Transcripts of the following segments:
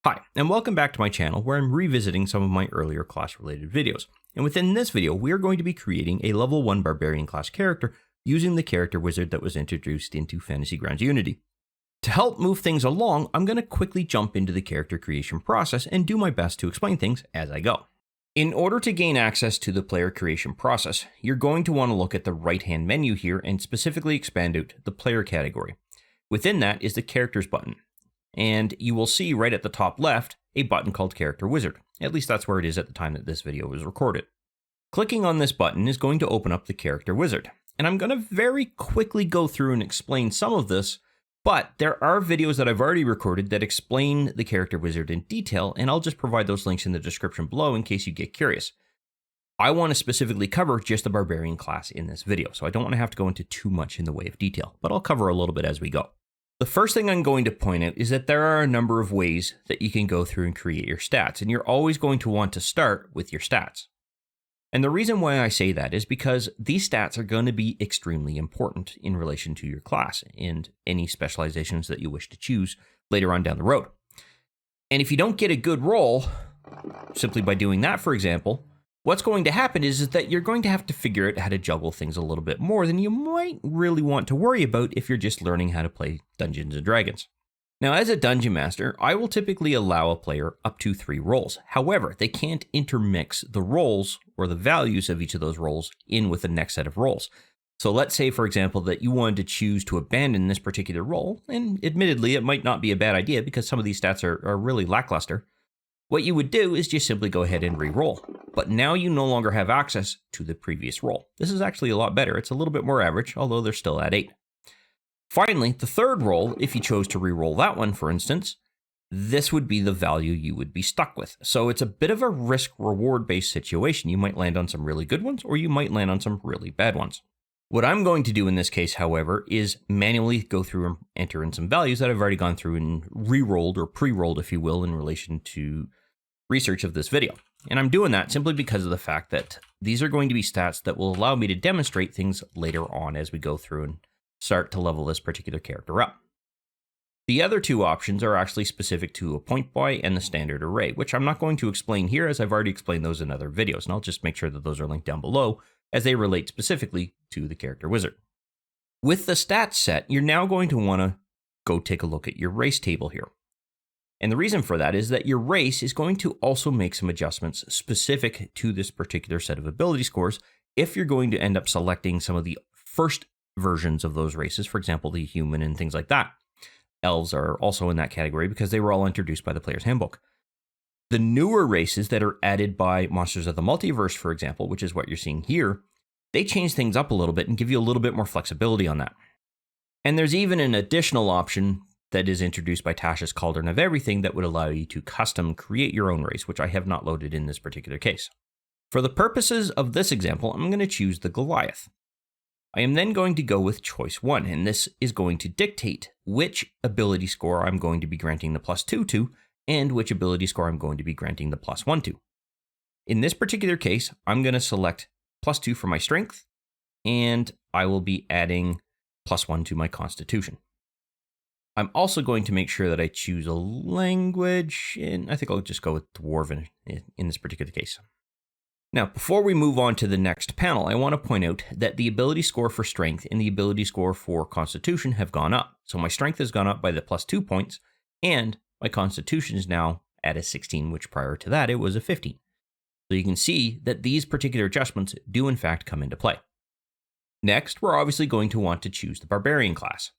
Hi, and welcome back to my channel where I'm revisiting some of my earlier class-related videos. And within this video, we are going to be creating a level 1 Barbarian class character using the character wizard that was introduced into Fantasy Grounds Unity. To help move things along, I'm going to quickly jump into the character creation process and do my best to explain things as I go. In order to gain access to the player creation process, you're going to want to look at the right-hand menu here and specifically expand out the player category. Within that is the characters button. And you will see right at the top left a button called Character Wizard. At least that's where it is at the time that this video was recorded. Clicking on this button is going to open up the Character Wizard. And I'm going to very quickly go through and explain some of this, but there are videos that I've already recorded that explain the Character Wizard in detail, and I'll just provide those links in the description below in case you get curious. I want to specifically cover just the Barbarian class in this video, so I don't want to have to go into too much in the way of detail, but I'll cover a little bit as we go. The first thing I'm going to point out is that there are a number of ways that you can go through and create your stats, and you're always going to want to start with your stats. And the reason why I say that is because these stats are going to be extremely important in relation to your class and any specializations that you wish to choose later on down the road. And if you don't get a good roll, simply by doing that, for example, what's going to happen is that you're going to have to figure out how to juggle things a little bit more than you might really want to worry about if you're just learning how to play Dungeons & Dragons. Now, as a Dungeon Master, I will typically allow a player up to 3 rolls. However, they can't intermix the rolls or the values of each of those rolls in with the next set of rolls. So let's say, for example, that you wanted to choose to abandon this particular roll, and admittedly, it might not be a bad idea because some of these stats are really lackluster. What you would do is just simply go ahead and re-roll. But now you no longer have access to the previous roll. This is actually a lot better. It's a little bit more average, although they're still at 8. Finally, the third roll, if you chose to re-roll that one, for instance, this would be the value you would be stuck with. So it's a bit of a risk-reward based situation. You might land on some really good ones, or you might land on some really bad ones. What I'm going to do in this case, however, is manually go through and enter in some values that I've already gone through and re-rolled or pre-rolled, if you will, in relation to research of this video. And I'm doing that simply because of the fact that these are going to be stats that will allow me to demonstrate things later on as we go through and start to level this particular character up. The other 2 options are actually specific to a point buy and the standard array, which I'm not going to explain here as I've already explained those in other videos, and I'll just make sure that those are linked down below as they relate specifically to the character wizard. With the stats set, you're now going to want to go take a look at your race table here. And the reason for that is that your race is going to also make some adjustments specific to this particular set of ability scores if you're going to end up selecting some of the first versions of those races, for example, the human and things like that. Elves are also in that category because they were all introduced by the player's handbook. The newer races that are added by Monsters of the Multiverse, for example, which is what you're seeing here, they change things up a little bit and give you a little bit more flexibility on that. And there's even an additional option that is introduced by Tasha's Cauldron of Everything that would allow you to custom create your own race, which I have not loaded in this particular case. For the purposes of this example, I'm going to choose the Goliath. I am then going to go with choice 1, and this is going to dictate which ability score I'm going to be granting the +2 to, and which ability score I'm going to be granting the +1 to. In this particular case, I'm going to select +2 for my strength, and I will be adding +1 to my constitution. I'm also going to make sure that I choose a language, and I think I'll just go with Dwarven in this particular case. Now, before we move on to the next panel, I want to point out that the ability score for strength and the ability score for constitution have gone up. So my strength has gone up by the +2 points, and my constitution is now at a 16, which prior to that, it was a 15. So you can see that these particular adjustments do in fact come into play. Next, we're obviously going to want to choose the Barbarian class.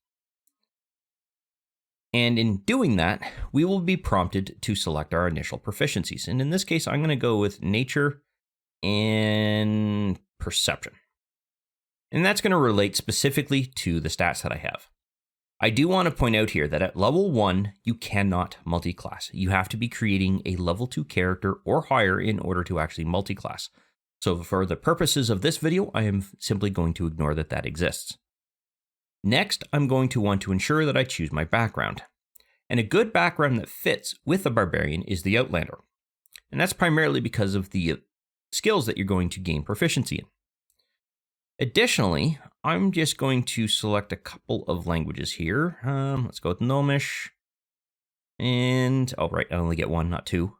And in doing that, we will be prompted to select our initial proficiencies. And in this case, I'm going to go with nature and perception. And that's going to relate specifically to the stats that I have. I do want to point out here that at level 1, you cannot multi-class. You have to be creating a level 2 character or higher in order to actually multi-class. So for the purposes of this video, I am simply going to ignore that exists. Next, I'm going to want to ensure that I choose my background. And a good background that fits with a barbarian is the Outlander. And that's primarily because of the skills that you're going to gain proficiency in. Additionally, I'm just going to select a couple of languages here. Let's go with Gnomish. And, oh, right, I only get one, not two.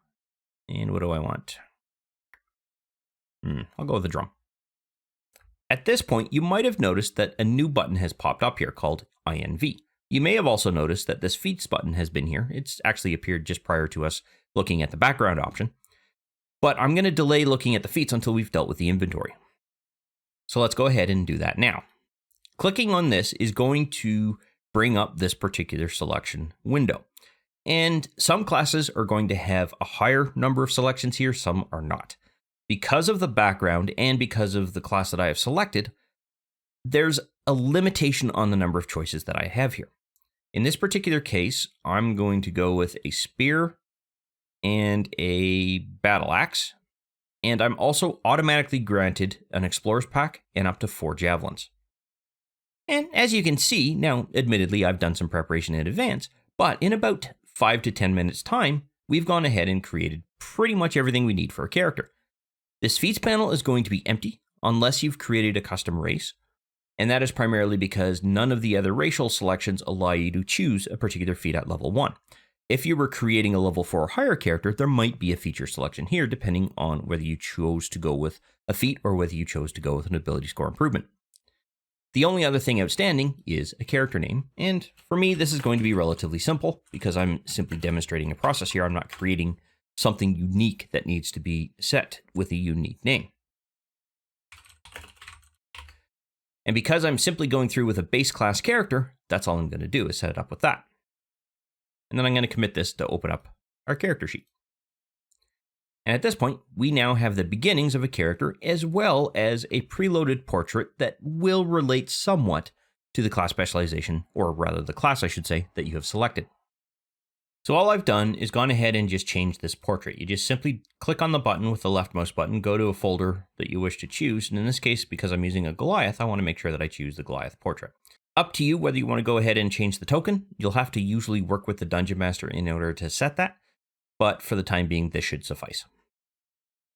And what do I want? I'll go with the drum. At this point, you might have noticed that a new button has popped up here called INV. You may have also noticed that this feats button has been here. It's actually appeared just prior to us looking at the background option. But I'm going to delay looking at the feats until we've dealt with the inventory. So let's go ahead and do that now. Clicking on this is going to bring up this particular selection window. And some classes are going to have a higher number of selections here, some are not. Because of the background and because of the class that I have selected, there's a limitation on the number of choices that I have here. In this particular case, I'm going to go with a spear and a battle axe, and I'm also automatically granted an explorer's pack and up to 4 javelins. And as you can see, now admittedly I've done some preparation in advance, but in about 5 to 10 minutes time, we've gone ahead and created pretty much everything we need for a character. This feats panel is going to be empty unless you've created a custom race, and that is primarily because none of the other racial selections allow you to choose a particular feat at level 1. If you were creating a level 4 or higher character, there might be a feature selection here depending on whether you chose to go with a feat or whether you chose to go with an ability score improvement. The only other thing outstanding is a character name, and for me this is going to be relatively simple because I'm simply demonstrating a process here. I'm not creating something unique that needs to be set with a unique name. And because I'm simply going through with a base class character, that's all I'm going to do is set it up with that. And then I'm going to commit this to open up our character sheet. And at this point, we now have the beginnings of a character as well as a preloaded portrait that will relate somewhat to the class specialization, or rather the class I should say, that you have selected. So all I've done is gone ahead and just changed this portrait. You just simply click on the button with the left mouse button, go to a folder that you wish to choose. And in this case, because I'm using a Goliath, I want to make sure that I choose the Goliath portrait. Up to you whether you want to go ahead and change the token. You'll have to usually work with the Dungeon Master in order to set that, but for the time being, this should suffice.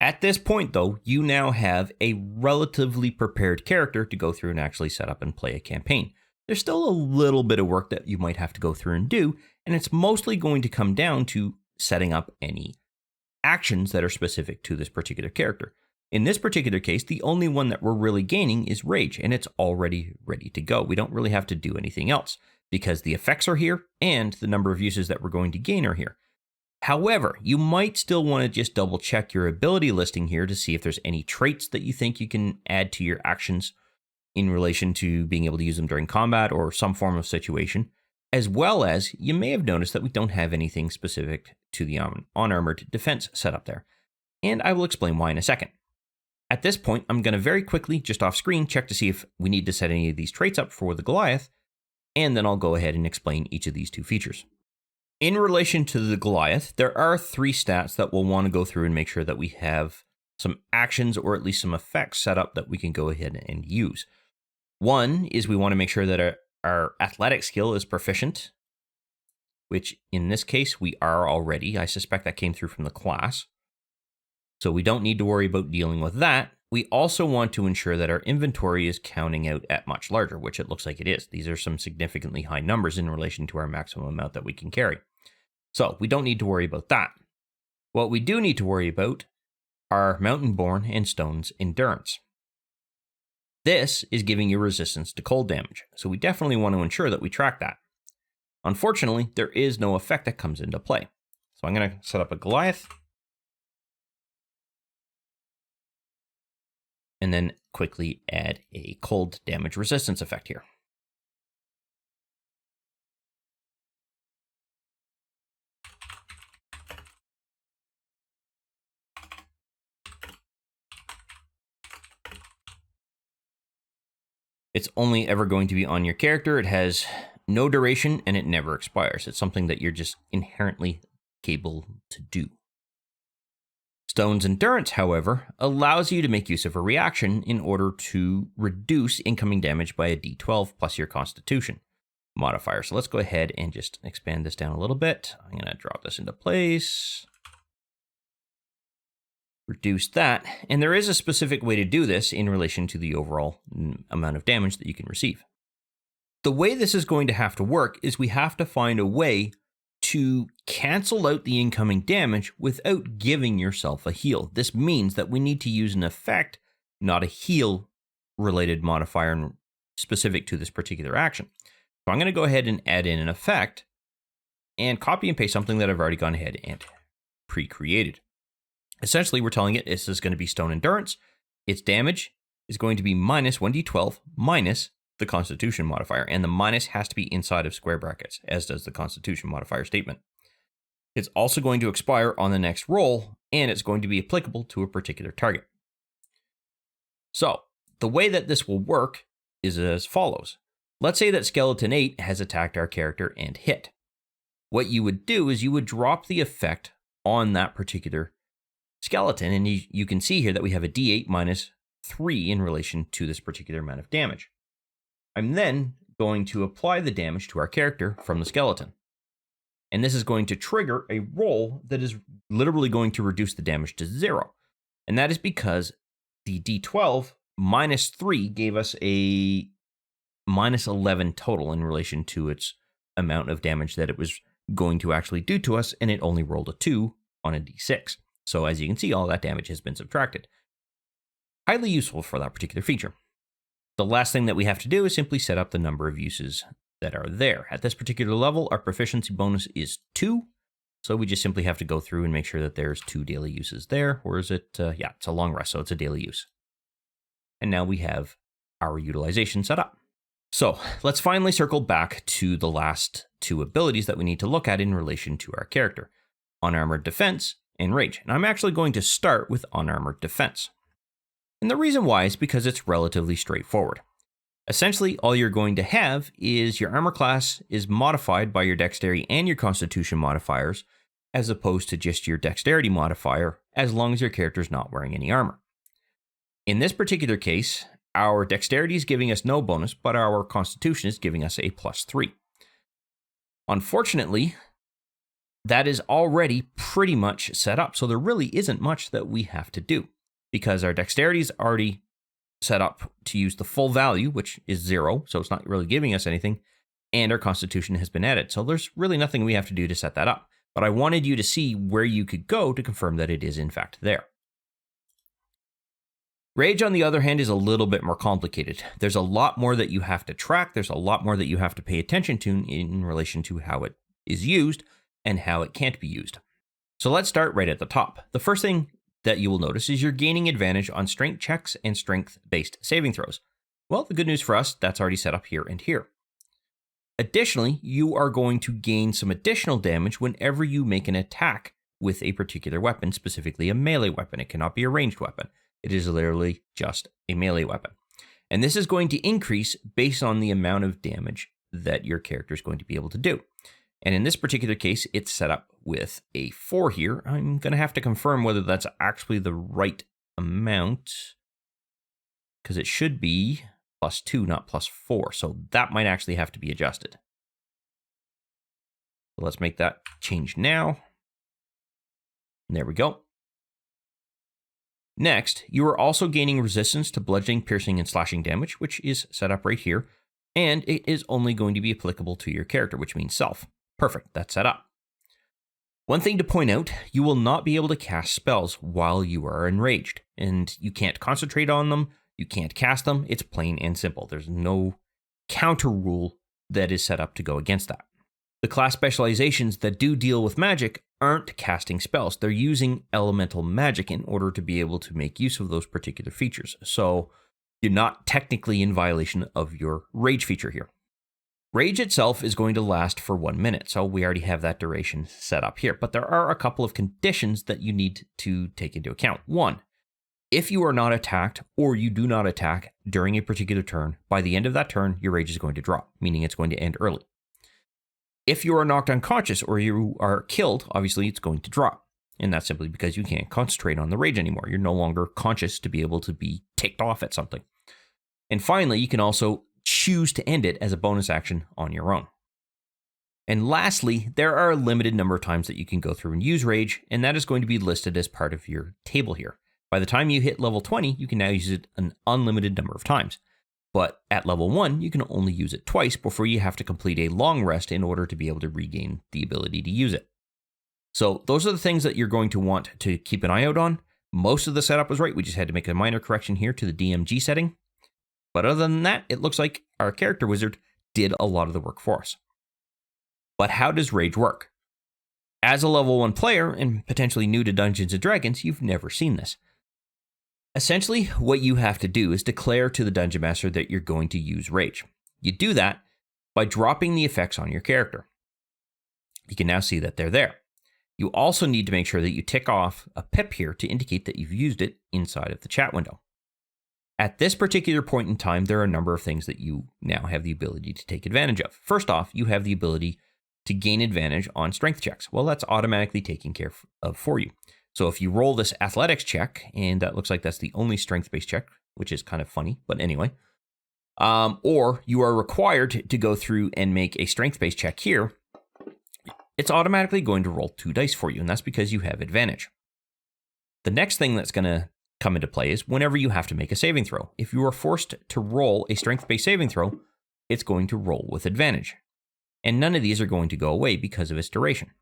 At this point, though, you now have a relatively prepared character to go through and actually set up and play a campaign. There's still a little bit of work that you might have to go through and do, and it's mostly going to come down to setting up any actions that are specific to this particular character. In this particular case, the only one that we're really gaining is Rage, and it's already ready to go. We don't really have to do anything else because the effects are here and the number of uses that we're going to gain are here. However, you might still want to just double check your ability listing here to see if there's any traits that you think you can add to your actions in relation to being able to use them during combat or some form of situation, as well as you may have noticed that we don't have anything specific to the Unarmored defense set up there. And I will explain why in a second. At this point, I'm going to very quickly, just off screen, check to see if we need to set any of these traits up for the Goliath, and then I'll go ahead and explain each of these two features. In relation to the Goliath, there are 3 stats that we'll want to go through and make sure that we have some actions or at least some effects set up that we can go ahead and use. One is we want to make sure that our athletic skill is proficient, which in this case we are already. I suspect that came through from the class. So we don't need to worry about dealing with that. We also want to ensure that our inventory is counting out at much larger, which it looks like it is. These are some significantly high numbers in relation to our maximum amount that we can carry. So we don't need to worry about that. What we do need to worry about are Mountain Born and Stone's Endurance. This is giving you resistance to cold damage, so we definitely want to ensure that we track that. Unfortunately, there is no effect that comes into play. So I'm going to set up a Goliath, and then quickly add a cold damage resistance effect here. It's only ever going to be on your character. It has no duration and it never expires. It's something that you're just inherently capable to do. Stone's Endurance, however, allows you to make use of a reaction in order to reduce incoming damage by a d12 plus your Constitution modifier. So let's go ahead and just expand this down a little bit. I'm going to drop this into place. Reduce that, and there is a specific way to do this in relation to the overall amount of damage that you can receive. The way this is going to have to work is we have to find a way to cancel out the incoming damage without giving yourself a heal. This means that we need to use an effect, not a heal related modifier specific to this particular action. So I'm going to go ahead and add in an effect and copy and paste something that I've already gone ahead and pre-created. Essentially, we're telling it this is going to be Stone Endurance. Its damage is going to be minus 1d12 minus the Constitution modifier, and the minus has to be inside of square brackets, as does the Constitution modifier statement. It's also going to expire on the next roll, and it's going to be applicable to a particular target. So, the way that this will work is as follows. Let's say that Skeleton 8 has attacked our character and hit. What you would do is you would drop the effect on that particular skeleton, and you can see here that we have a d8 minus 3 in relation to this particular amount of damage. I'm then going to apply the damage to our character from the skeleton. And this is going to trigger a roll that is literally going to reduce the damage to 0. And that is because the d12 minus 3 gave us a minus 11 total in relation to its amount of damage that it was going to actually do to us, and it only rolled a 2 on a d6. So as you can see, all that damage has been subtracted. Highly useful for that particular feature. The last thing that we have to do is simply set up the number of uses that are there. At this particular level, our proficiency bonus is 2. So we just simply have to go through and make sure that there's 2 daily uses there. Or is it? Yeah, it's a long rest, so it's a daily use. And now we have our utilization set up. So let's finally circle back to the last 2 abilities that we need to look at in relation to our character. Unarmored Defense and Rage. And I'm actually going to start with Unarmored Defense. And the reason why is because it's relatively straightforward. Essentially, all you're going to have is your armor class is modified by your dexterity and your constitution modifiers, as opposed to just your dexterity modifier, as long as your character is not wearing any armor. In this particular case, our dexterity is giving us no bonus, but our constitution is giving us a +3. Unfortunately, that is already pretty much set up, so there really isn't much that we have to do, because our dexterity is already set up to use the full value, which is 0, so it's not really giving us anything, and our constitution has been added, so there's really nothing we have to do to set that up. But I wanted you to see where you could go to confirm that it is in fact there. Rage, on the other hand, is a little bit more complicated. There's a lot more that you have to track. There's a lot more that you have to pay attention to in relation to how it is used and how it can't be used. So let's start right at the top. The first thing that you will notice is you're gaining advantage on strength checks and strength-based saving throws. Well, the good news for us, that's already set up here and here. Additionally, you are going to gain some additional damage whenever you make an attack with a particular weapon, specifically a melee weapon. It cannot be a ranged weapon. It is literally just a melee weapon. And this is going to increase based on the amount of damage that your character is going to be able to do. And in this particular case, it's set up with a 4 here. I'm going to have to confirm whether that's actually the right amount, because it should be +2, not +4. So that might actually have to be adjusted. So let's make that change now. And there we go. Next, you are also gaining resistance to bludgeoning, piercing, and slashing damage, which is set up right here. And it is only going to be applicable to your character, which means self. Perfect, that's set up. One thing to point out, you will not be able to cast spells while you are enraged, and you can't concentrate on them, you can't cast them, it's plain and simple. There's no counter rule that is set up to go against that. The class specializations that do deal with magic aren't casting spells, they're using elemental magic in order to be able to make use of those particular features. So you're not technically in violation of your rage feature here. Rage itself is going to last for 1 minute, so we already have that duration set up here. But there are a couple of conditions that you need to take into account. 1, if you are not attacked or you do not attack during a particular turn, by the end of that turn, your rage is going to drop, meaning it's going to end early. If you are knocked unconscious or you are killed, obviously it's going to drop. And that's simply because you can't concentrate on the rage anymore. You're no longer conscious to be able to be ticked off at something. And finally, you can also choose to end it as a bonus action on your own. And lastly, there are a limited number of times that you can go through and use rage, and that is going to be listed as part of your table here. By the time you hit level 20, you can now use it an unlimited number of times. But at level 1, you can only use it twice before you have to complete a long rest in order to be able to regain the ability to use it. So those are the things that you're going to want to keep an eye out on. Most of the setup was right. We just had to make a minor correction here to the DMG setting. But other than that, it looks like our character wizard did a lot of the work for us. But how does rage work? As a level 1 player and potentially new to Dungeons & Dragons, you've never seen this. Essentially, what you have to do is declare to the Dungeon Master that you're going to use rage. You do that by dropping the effects on your character. You can now see that they're there. You also need to make sure that you tick off a pip here to indicate that you've used it inside of the chat window. At this particular point in time, there are a number of things that you now have the ability to take advantage of. First off, you have the ability to gain advantage on strength checks. Well, that's automatically taken care of for you. So if you roll this athletics check, and that looks like that's the only strength-based check, which is kind of funny, but anyway, or you are required to go through and make a strength-based check here, it's automatically going to roll 2 dice for you, and that's because you have advantage. The next thing that's going to come into play is whenever you have to make a saving throw. If you are forced to roll a strength-based saving throw, it's going to roll with advantage. And none of these are going to go away because of its duration.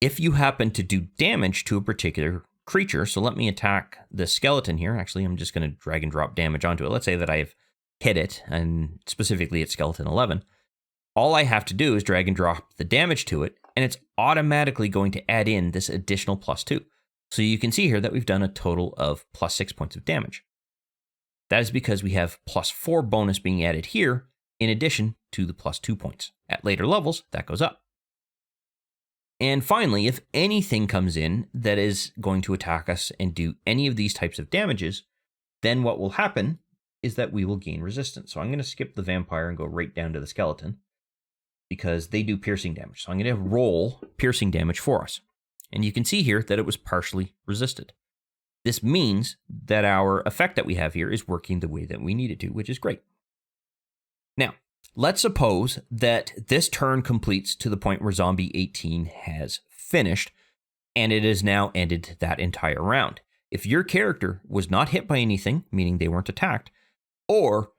If you happen to do damage to a particular creature, so let me attack the skeleton here. Actually, I'm just going to drag and drop damage onto it. Let's say that I've hit it, and specifically it's skeleton 11. All I have to do is drag and drop the damage to it, and it's automatically going to add in this additional +2. So you can see here that we've done a total of +6 points of damage. That is because we have +4 bonus being added here, in addition to the +2 points. At later levels, that goes up. And finally, if anything comes in that is going to attack us and do any of these types of damages, then what will happen is that we will gain resistance. So I'm going to skip the vampire and go right down to the skeleton because they do piercing damage. So I'm going to roll piercing damage for us. And you can see here that it was partially resisted. This means that our effect that we have here is working the way that we need it to, which is great. Now, let's suppose that this turn completes to the point where Zombie 18 has finished, and it has now ended that entire round. If your character was not hit by anything, meaning they weren't attacked, or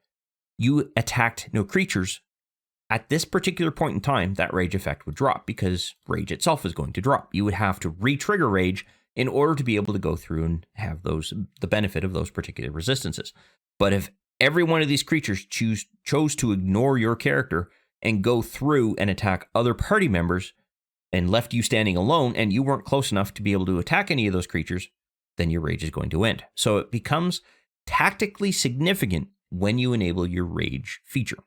you attacked no creatures, at this particular point in time, that rage effect would drop because rage itself is going to drop. You would have to re-trigger rage in order to be able to go through and have the benefit of those particular resistances. But if every one of these creatures chose to ignore your character and go through and attack other party members and left you standing alone and you weren't close enough to be able to attack any of those creatures, then your rage is going to end. So it becomes tactically significant when you enable your rage feature.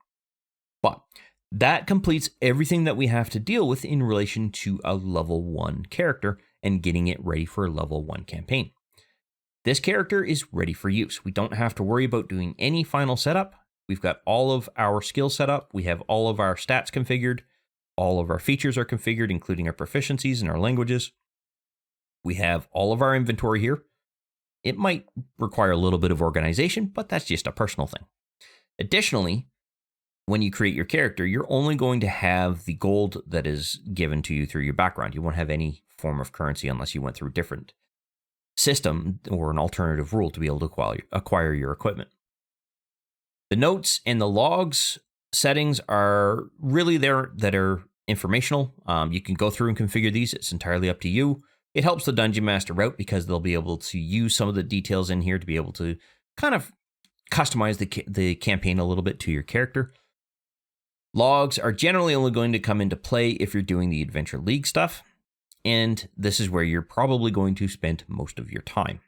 But that completes everything that we have to deal with in relation to a level 1 character and getting it ready for a level 1 campaign. This character is ready for use. We don't have to worry about doing any final setup. We've got all of our skills set up. We have all of our stats configured. All of our features are configured, including our proficiencies and our languages. We have all of our inventory here. It might require a little bit of organization, but that's just a personal thing. Additionally, when you create your character, you're only going to have the gold that is given to you through your background. You won't have any form of currency unless you went through a different system or an alternative rule to be able to acquire your equipment. The notes and the logs settings are really there that are informational. You can go through and configure these. It's entirely up to you. It helps the Dungeon Master out because they'll be able to use some of the details in here to be able to kind of customize the campaign a little bit to your character. Logs are generally only going to come into play if you're doing the Adventure League stuff, and this is where you're probably going to spend most of your time.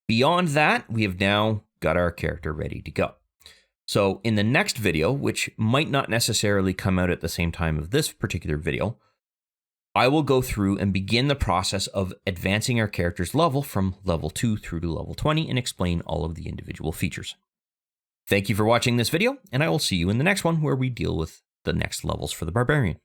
Beyond that, we have now got our character ready to go. So in the next video, which might not necessarily come out at the same time of this particular video, I will go through and begin the process of advancing our character's level from level 2 through to level 20 and explain all of the individual features. Thank you for watching this video, and I will see you in the next one where we deal with the next levels for the Barbarian.